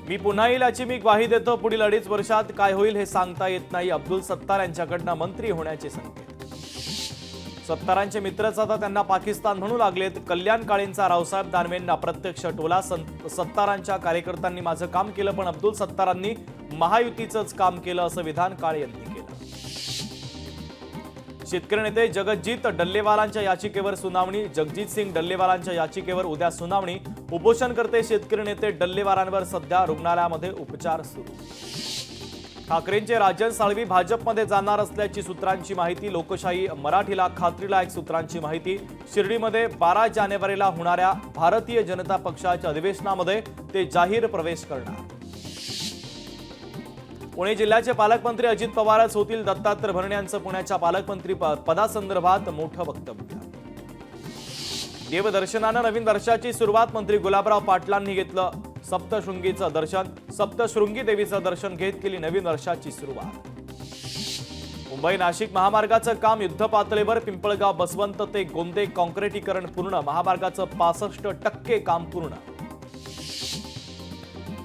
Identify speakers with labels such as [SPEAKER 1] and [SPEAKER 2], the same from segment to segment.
[SPEAKER 1] मी पुन्हा येईल याची मी ग्वाही देतो। पुढील 2.5 वर्षात काय होईल हे सांगता येत नाही। अब्दुल सत्तार यांच्याकडनं मंत्री होण्याचे संकेत। सत्तारांचे मित्रच आता त्यांना पाकिस्तान म्हणू लागलेत। कल्याण काळेंचा रावसाहेब दानवेंना प्रत्यक्ष टोला। सत्तारांच्या कार्यकर्त्यांनी माझं काम केलं, पण अब्दुल सत्तारांनी महायुतीचंच काम केलं असं विधान काळे यांनी केलं। शेतकरी नेते जगजीत डल्लेवालांच्या याचिकेवर सुनावणी। जगजीत सिंग डल्लेवालांच्या याचिकेवर उद्या सुनावणी। उपोषणकर्ते शेतकरी नेते डल्लेवालांवर सध्या रुग्णालयामध्ये उपचार सुरू। ठाकरेंचे राजन साळवी भाजपमध्ये जाणार असल्याची सूत्रांची माहिती। लोकशाही मराठीला खात्रीलायक सूत्रांची माहिती। शिर्डीमध्ये 12 जानेवारीला होणाऱ्या भारतीय जनता पक्षाच्या अधिवेशनामध्ये ते जाहीर प्रवेश करणार। पुणे जिल्ह्याचे पालकमंत्री अजित पवारच होतील। दत्तात्रय भरणे यांचं पुण्याच्या पालकमंत्री पदासंदर्भात मोठं वक्तव्य। देवदर्शनानं नवीन वर्षाची सुरुवात। मंत्री गुलाबराव पाटलांनी घेतलं सप्तशृंगीचं दर्शन। सप्तशृंगी देवीचं दर्शन घेत केली नवीन वर्षाची सुरुवात। मुंबई नाशिक महामार्गाचं काम युद्धपातळीवर। पिंपळगाव बसवंत ते गोंदे काँक्रिटीकरण पूर्ण। महामार्गाचं 65% काम पूर्ण।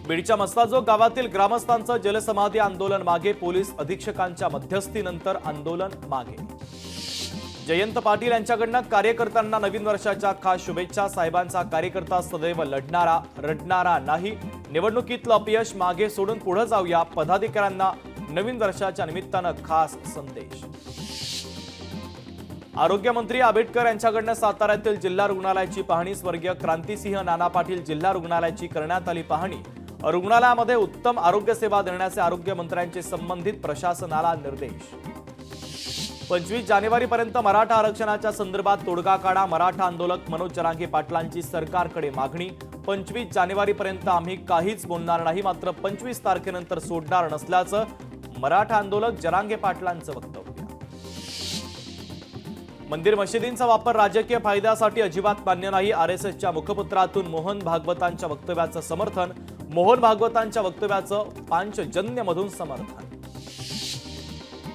[SPEAKER 1] बीडच्या मस्ताजोग गावातील ग्रामस्थांचं जलसमाधी आंदोलन मागे। पोलीस अधीक्षकांच्या मध्यस्थीनंतर आंदोलन मागे। जयंत पाटील यांच्याकडनं कार्यकर्त्यांना नवीन वर्षाच्या खास शुभेच्छा। साहेबांचा कार्यकर्ता सदैव लढणारा रडणारा नाही। निवडणुकीतलं अपयश मागे सोडून पुढे जाऊया। पदाधिकाऱ्यांना नवीन वर्षाच्या निमित्तानं खास संदेश। आरोग्यमंत्री आंबेडकर यांच्याकडनं साताऱ्यातील जिल्हा रुग्णालयाची पाहणी। स्वर्गीय क्रांतिसिंह नाना पाटील जिल्हा रुग्णालयाची करण्यात आली पाहणी। रुग्णालयामध्ये उत्तम आरोग्य सेवा देण्याचे आरोग्यमंत्र्यांचे संबंधित प्रशासनाला निर्देश। 25 जानेवारीपर्यंत मराठा आरक्षणाच्या संदर्भात तोडगा काढा। मराठा आंदोलक मनोज जरांगे पाटलांची सरकारकडे मागणी। 25 जानेवारीपर्यंत आम्ही काहीच बोलणार नाही, मात्र 25 तारखेनंतर सोडणार नसल्याचं मराठा आंदोलक जरांगे पाटलांचं वक्तव्य। मंदिर मशिदींचा वापर राजकीय फायद्यासाठी अजिबात मान्य नाही। आरएसएसच्या मुखपत्रातून मोहन भागवतांच्या वक्तव्याचं समर्थन। मोहन भागवतांच्या वक्तव्याचं पांचजन्यमधून समर्थन।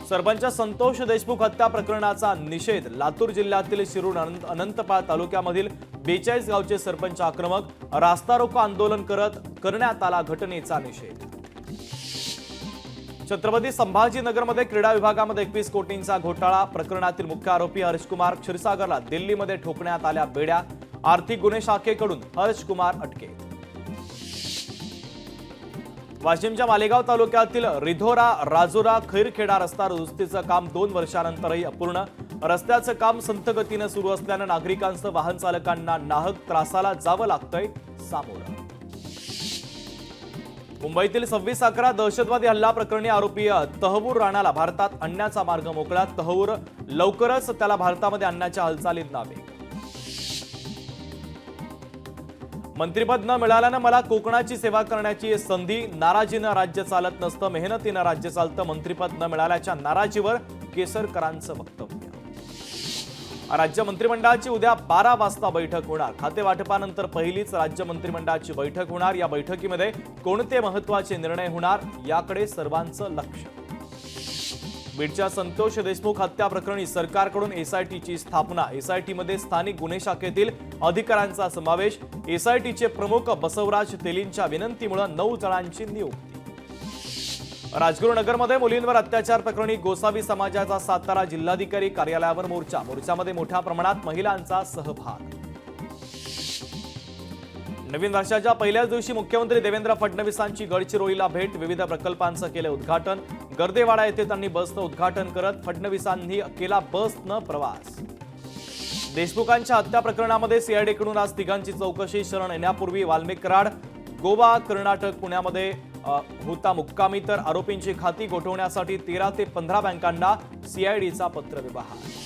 [SPEAKER 1] सरपंच संतोष देशमुख हत्या प्रकरणाचा निषेध। लातूर जिल्ह्यातील शिरूर अनंतपाळ तालुक्यामधील 42 गावचे सरपंच आक्रमक। रास्ता रोको आंदोलन करण्यात आला घटनेचा निषेध। छत्रपती संभाजीनगरमध्ये क्रीडा विभागामध्ये 21 कोटींचा घोटाळा। प्रकरणातील मुख्य आरोपी हर्षकुमार क्षीरसागरला दिल्लीमध्ये ठोकण्यात आल्या बेड्या। आर्थिक गुन्हे शाखेकडून हर्षकुमार अटकेत। वाशिमच्या मालेगाव तालुक्यातील रिधोरा राजुरा खैरखेडा रस्ता दुरुस्तीचं काम 2 वर्षांनंतरही अपूर्ण। रस्त्याचं काम संथ गतीने सुरू असल्यानं नागरिकांसह वाहन चालकांना नाहक त्रासाला जावं लागतंय सामोरं। मुंबईतील 26/11 दहशतवादी हल्ला प्रकरणी आरोपी तहवूर राणाला भारतात आणण्याचा मार्ग मोकळा। तहवूर लवकरच त्याला भारतामध्ये आणण्याच्या हालचालीत नावे। मंत्रिपद न मिळाल्यानं मला कोकणाची सेवा करण्याची संधी। नाराजीनं राज्य चालत नसतं, मेहनतीनं राज्य चालतं। मंत्रिपद न मिळाल्याच्या नाराजीवर केसरकरांचं वक्तव्य। राज्य मंत्रिमंडळाची उद्या 12 वाजता बैठक होणार। खाते वाटपानंतर पहिलीच राज्य मंत्रिमंडळाची बैठक होणार। या बैठकीमध्ये कोणते महत्त्वाचे निर्णय होणार याकडे सर्वांचं लक्ष। बीडच्या संतोष देशमुख हत्या प्रकरणी सरकारकडून एसआयटीची स्थापना। एसआयटीमध्ये स्थानिक गुन्हे शाखेतील अधिकाऱ्यांचा समावेश। एसआयटीचे प्रमुख बसवराज तेलींच्या विनंतीमुळे 9 जणांची नियुक्ती। राजगुरुनगरमध्ये मुलींवर अत्याचार प्रकरणी गोसावी समाजाचा सातारा जिल्हाधिकारी कार्यालयावर मोर्चा। मोर्चामध्ये मोठ्या प्रमाणात महिलांचा सहभाग। नवीन वर्षाच्या पहिल्याच दिवशी मुख्यमंत्री देवेंद्र फडणवीसांची गडचिरोलीला भेट। विविध प्रकल्पांचं केलं उद्घाटन। गर्देवाडा येथे त्यांनी बसचं उद्घाटन करत फडणवीसांनी केला बसनं प्रवास। देशमुखांच्या हत्या प्रकरणामध्ये सीआयडीकडून आज तिघांची चौकशी। शरण येण्यापूर्वी वाल्मिक कराड गोवा कर्नाटक पुण्यामध्ये होता मुक्कामी, तर आरोपींची खाती गोठवण्यासाठी 13 ते 15 बँकांना सीआयडीचा पत्रव्यवहार।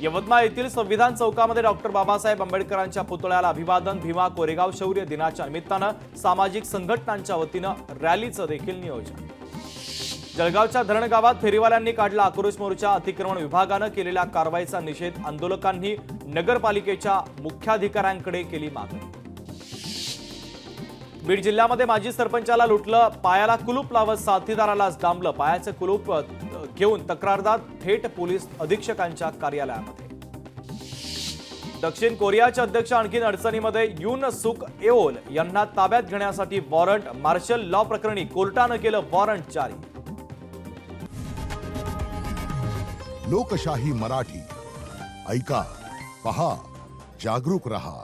[SPEAKER 1] यवतमाळ येथील संविधान चौकामध्ये डॉक्टर बाबासाहेब आंबेडकरांच्या पुतळ्याला अभिवादन। भीमा कोरेगाव शौर्य दिनाच्या निमित्तानं सामाजिक संघटनांच्या वतीनं रॅलीचं देखील नियोजन। जळगावच्या धरण गावात फेरीवाल्यांनी काढला आक्रोश मोर्चा। अतिक्रमण विभागानं केलेल्या कारवाईचा निषेध। आंदोलकांनी नगरपालिकेच्या मुख्याधिकाऱ्यांकडे केली मागणी। बीड जिल्ह्यामध्ये माजी सरपंचाला लुटलं। पायाला कुलूप लावत साथीदारालाच डांबलं। पायाचं कुलूप घेऊन तक्रारदार थेट पोलीस अधीक्षकांच्या कार्यालयामध्ये। दक्षिण कोरियाचे अध्यक्ष आणखीन अडचणीमध्ये. युन सुक एओल यांना ताब्यात घेण्यासाठी वॉरंट. मार्शल लॉ प्रकरणी कोर्टानं केलं वॉरंट जारी.
[SPEAKER 2] लोकशाही मराठी ऐका, पहा, जागरूक रहा.